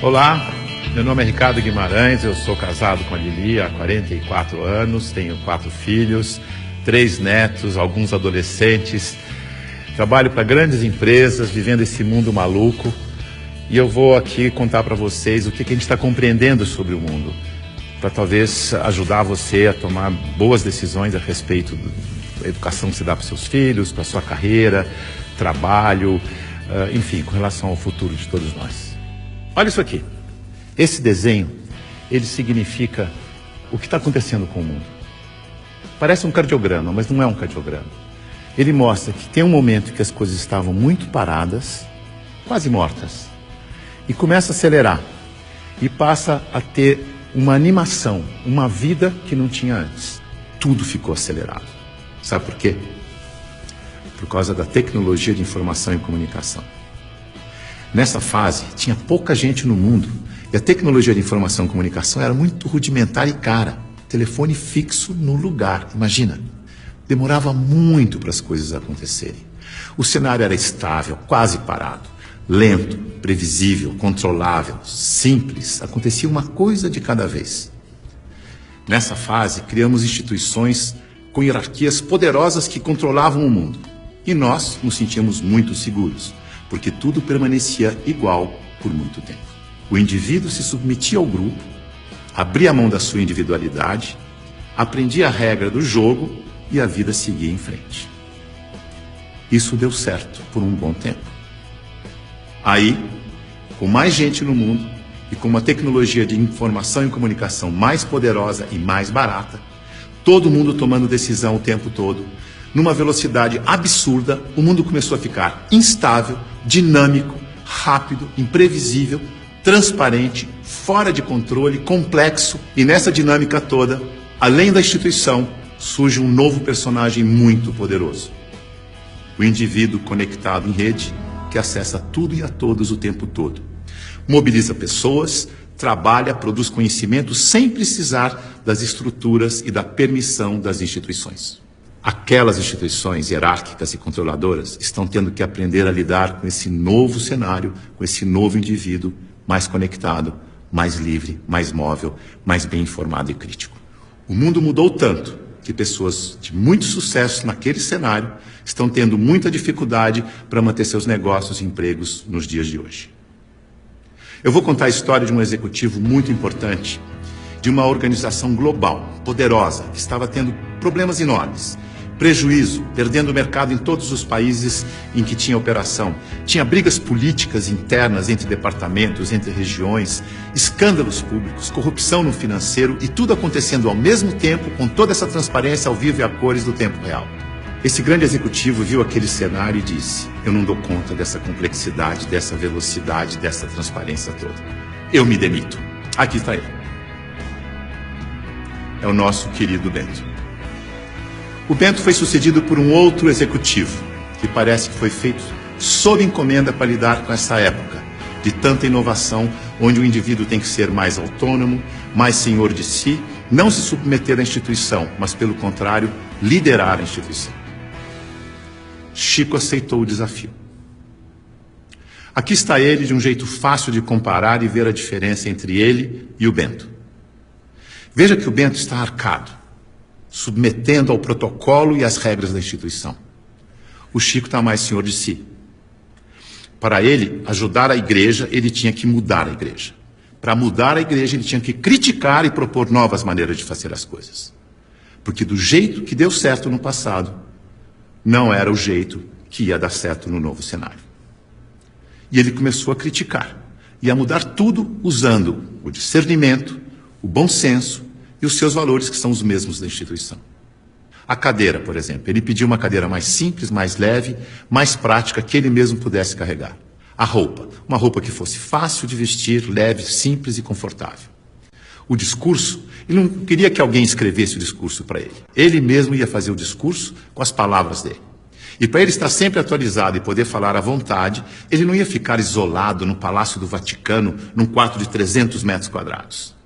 Olá, meu nome é Ricardo Guimarães, eu sou casado com a Lili há 44 anos, tenho 4 filhos, 3 netos, alguns adolescentes, trabalho para grandes empresas, vivendo esse mundo maluco, e eu vou aqui contar para vocês o que a gente está compreendendo sobre o mundo, para talvez ajudar você a tomar boas decisões a respeito da educação que você dá para seus filhos, para sua carreira, trabalho, enfim, com relação ao futuro de todos nós. Olha isso aqui. Esse desenho, ele significa o que está acontecendo com o mundo. Parece um cardiograma, mas não é um cardiograma. Ele mostra que tem um momento que as coisas estavam muito paradas, quase mortas, e começa a acelerar, e passa a ter uma animação, uma vida que não tinha antes. Tudo ficou acelerado. Sabe por quê? Por causa da tecnologia de informação e comunicação. Nessa fase, tinha pouca gente no mundo e a tecnologia de informação e comunicação era muito rudimentar e cara. Telefone fixo no lugar, imagina. Demorava muito para as coisas acontecerem. O cenário era estável, quase parado, lento, previsível, controlável, simples. Acontecia uma coisa de cada vez. Nessa fase, criamos instituições com hierarquias poderosas que controlavam o mundo. E nós nos sentíamos muito seguros, porque tudo permanecia igual por muito tempo. O indivíduo se submetia ao grupo, abria a mão da sua individualidade, aprendia a regra do jogo e a vida seguia em frente. Isso deu certo por um bom tempo. Aí, com mais gente no mundo e com uma tecnologia de informação e comunicação mais poderosa e mais barata, todo mundo tomando decisão o tempo todo, numa velocidade absurda, o mundo começou a ficar instável, dinâmico, rápido, imprevisível, transparente, fora de controle, complexo. E nessa dinâmica toda, além da instituição, surge um novo personagem muito poderoso. O indivíduo conectado em rede, que acessa tudo e a todos o tempo todo. Mobiliza pessoas, trabalha, produz conhecimento sem precisar das estruturas e da permissão das instituições. Aquelas instituições hierárquicas e controladoras estão tendo que aprender a lidar com esse novo cenário, com esse novo indivíduo mais conectado, mais livre, mais móvel, mais bem informado e crítico. O mundo mudou tanto que pessoas de muito sucesso naquele cenário estão tendo muita dificuldade para manter seus negócios e empregos nos dias de hoje. Eu vou contar a história de um executivo muito importante, de uma organização global, poderosa, que estava tendo problemas enormes. Prejuízo, perdendo o mercado em todos os países em que tinha operação. Tinha brigas políticas internas entre departamentos, entre regiões, escândalos públicos, corrupção no financeiro e tudo acontecendo ao mesmo tempo, com toda essa transparência ao vivo e a cores do tempo real. Esse grande executivo viu aquele cenário e disse: eu não dou conta dessa complexidade, dessa velocidade, dessa transparência toda. Eu me demito. Aqui está ele. É o nosso querido Bento. O Bento foi sucedido por um outro executivo, que parece que foi feito sob encomenda para lidar com essa época de tanta inovação, onde o indivíduo tem que ser mais autônomo, mais senhor de si, não se submeter à instituição, mas, pelo contrário, liderar a instituição. Chico aceitou o desafio. Aqui está ele, de um jeito fácil de comparar e ver a diferença entre ele e o Bento. Veja que o Bento está arcado, submetendo ao protocolo e às regras da instituição. O Chico está mais senhor de si. Para ele ajudar a igreja, ele tinha que mudar a igreja. Para mudar a igreja, ele tinha que criticar e propor novas maneiras de fazer as coisas. Porque do jeito que deu certo no passado, não era o jeito que ia dar certo no novo cenário. E ele começou a criticar e a mudar tudo usando o discernimento, o bom senso e os seus valores, que são os mesmos da instituição. A cadeira, por exemplo, ele pediu uma cadeira mais simples, mais leve, mais prática, que ele mesmo pudesse carregar. A roupa, uma roupa que fosse fácil de vestir, leve, simples e confortável. O discurso, ele não queria que alguém escrevesse o discurso para ele. Ele mesmo ia fazer o discurso com as palavras dele. E para ele estar sempre atualizado e poder falar à vontade, ele não ia ficar isolado no Palácio do Vaticano, num quarto de 300 metros quadrados.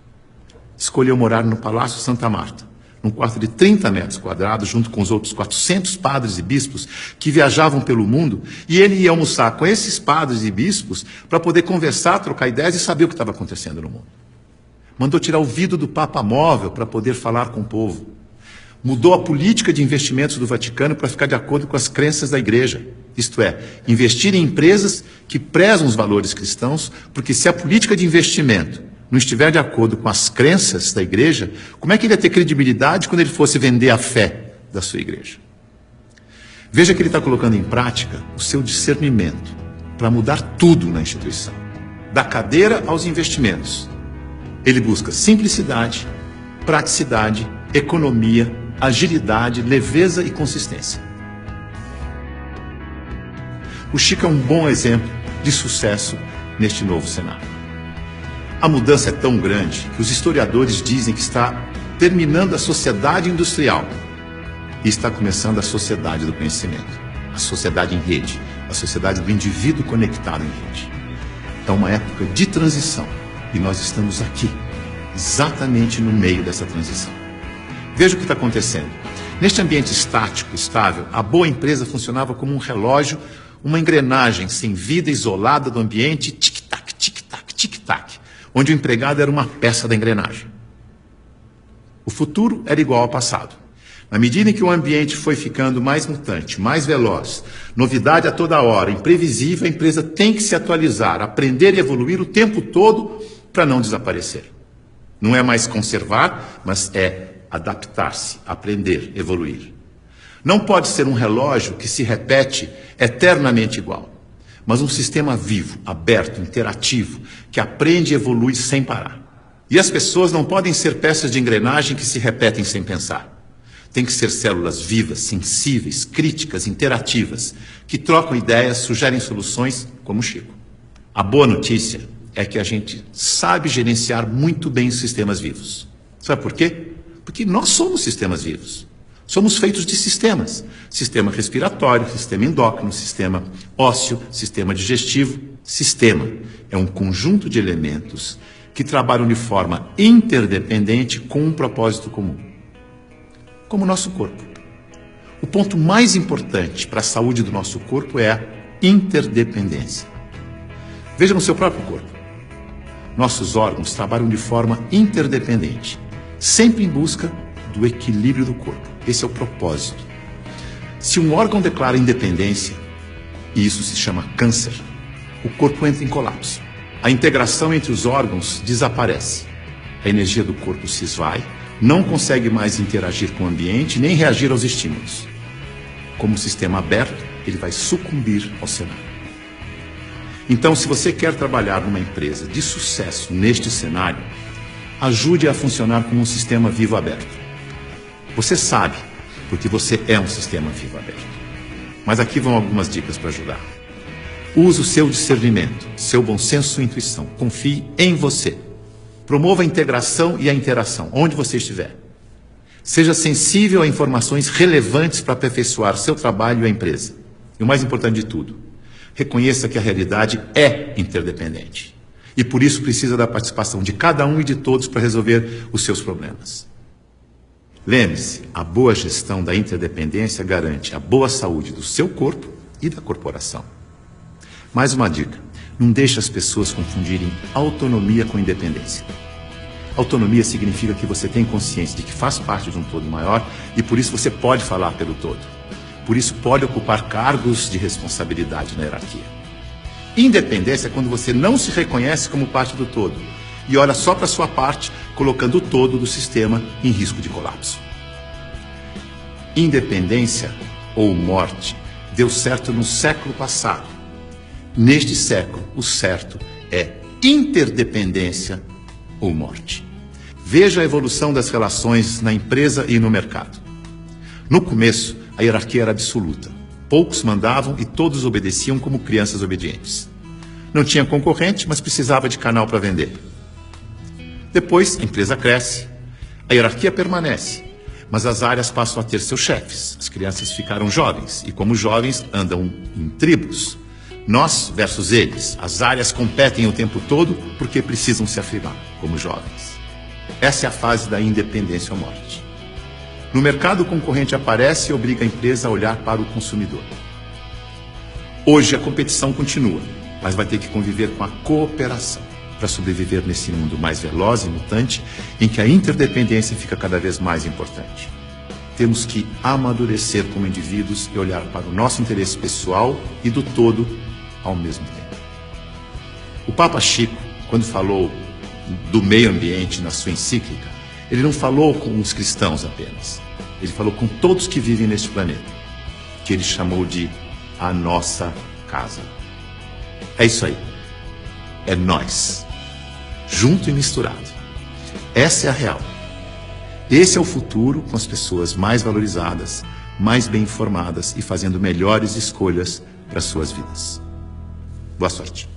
Escolheu morar no Palácio Santa Marta, num quarto de 30 metros quadrados, junto com os outros 400 padres e bispos que viajavam pelo mundo, e ele ia almoçar com esses padres e bispos para poder conversar, trocar ideias e saber o que estava acontecendo no mundo. Mandou tirar o vidro do Papa Móvel para poder falar com o povo. Mudou a política de investimentos do Vaticano para ficar de acordo com as crenças da Igreja. Isto é, investir em empresas que prezam os valores cristãos, porque se a política de investimento não estiver de acordo com as crenças da Igreja, como é que ele ia ter credibilidade quando ele fosse vender a fé da sua Igreja? Veja que ele está colocando em prática o seu discernimento para mudar tudo na instituição, da cadeira aos investimentos. Ele busca simplicidade, praticidade, economia, agilidade, leveza e consistência. O Chico é um bom exemplo de sucesso neste novo cenário. A mudança é tão grande que os historiadores dizem que está terminando a sociedade industrial e está começando a sociedade do conhecimento, a sociedade em rede, a sociedade do indivíduo conectado em rede. É uma época de transição e nós estamos aqui, exatamente no meio dessa transição. Veja o que está acontecendo. Neste ambiente estático, estável, a boa empresa funcionava como um relógio, uma engrenagem sem vida, isolada do ambiente, tic-tac, tic-tac, tic-tac, onde o empregado era uma peça da engrenagem. O futuro era igual ao passado. Na medida em que o ambiente foi ficando mais mutante, mais veloz, novidade a toda hora, imprevisível, a empresa tem que se atualizar, aprender e evoluir o tempo todo para não desaparecer. Não é mais conservar, mas é adaptar-se, aprender, evoluir. Não pode ser um relógio que se repete eternamente igual, mas um sistema vivo, aberto, interativo, que aprende e evolui sem parar. E as pessoas não podem ser peças de engrenagem que se repetem sem pensar. Tem que ser células vivas, sensíveis, críticas, interativas, que trocam ideias, sugerem soluções, como o Chico. A boa notícia é que a gente sabe gerenciar muito bem os sistemas vivos. Sabe por quê? Porque nós somos sistemas vivos. Somos feitos de sistemas. Sistema respiratório, sistema endócrino, sistema ósseo, sistema digestivo. Sistema é um conjunto de elementos que trabalham de forma interdependente com um propósito comum. Como o nosso corpo. O ponto mais importante para a saúde do nosso corpo é a interdependência. Veja no seu próprio corpo. Nossos órgãos trabalham de forma interdependente, sempre em busca do equilíbrio do corpo. Esse é o propósito. Se um órgão declara independência, e isso se chama câncer, o corpo entra em colapso. A integração entre os órgãos desaparece. A energia do corpo se esvai, não consegue mais interagir com o ambiente, nem reagir aos estímulos. Como um sistema aberto, ele vai sucumbir ao cenário. Então, se você quer trabalhar numa empresa de sucesso neste cenário, ajude a funcionar como um sistema vivo aberto. Você sabe, porque você é um sistema vivo aberto. Mas aqui vão algumas dicas para ajudar. Use o seu discernimento, seu bom senso e intuição. Confie em você. Promova a integração e a interação, onde você estiver. Seja sensível a informações relevantes para aperfeiçoar seu trabalho e a empresa. E o mais importante de tudo, reconheça que a realidade é interdependente. E por isso precisa da participação de cada um e de todos para resolver os seus problemas. Lembre-se, a boa gestão da interdependência garante a boa saúde do seu corpo e da corporação. Mais uma dica, não deixe as pessoas confundirem autonomia com independência. Autonomia significa que você tem consciência de que faz parte de um todo maior e por isso você pode falar pelo todo. Por isso pode ocupar cargos de responsabilidade na hierarquia. Independência é quando você não se reconhece como parte do todo e olha só para a sua parte, colocando o todo do sistema em risco de colapso. Independência ou morte deu certo no século passado. Neste século, o certo é interdependência ou morte. Veja a evolução das relações na empresa e no mercado. No começo, a hierarquia era absoluta. Poucos mandavam e todos obedeciam como crianças obedientes. Não tinha concorrente, mas precisava de canal para vender. Depois, a empresa cresce, a hierarquia permanece, mas as áreas passam a ter seus chefes. As crianças ficaram jovens e, como jovens, andam em tribos. Nós versus eles. As áreas competem o tempo todo porque precisam se afirmar como jovens. Essa é a fase da independência ou morte. No mercado, o concorrente aparece e obriga a empresa a olhar para o consumidor. Hoje a competição continua, mas vai ter que conviver com a cooperação para sobreviver nesse mundo mais veloz e mutante, em que a interdependência fica cada vez mais importante. Temos que amadurecer como indivíduos e olhar para o nosso interesse pessoal e do todo ao mesmo tempo. O Papa Chico, quando falou do meio ambiente na sua encíclica, ele não falou com os cristãos apenas. Ele falou com todos que vivem neste planeta, que ele chamou de a nossa casa. É isso aí. É nós, junto e misturado. Essa é a real. Esse é o futuro, com as pessoas mais valorizadas, mais bem informadas e fazendo melhores escolhas para suas vidas. Boa sorte.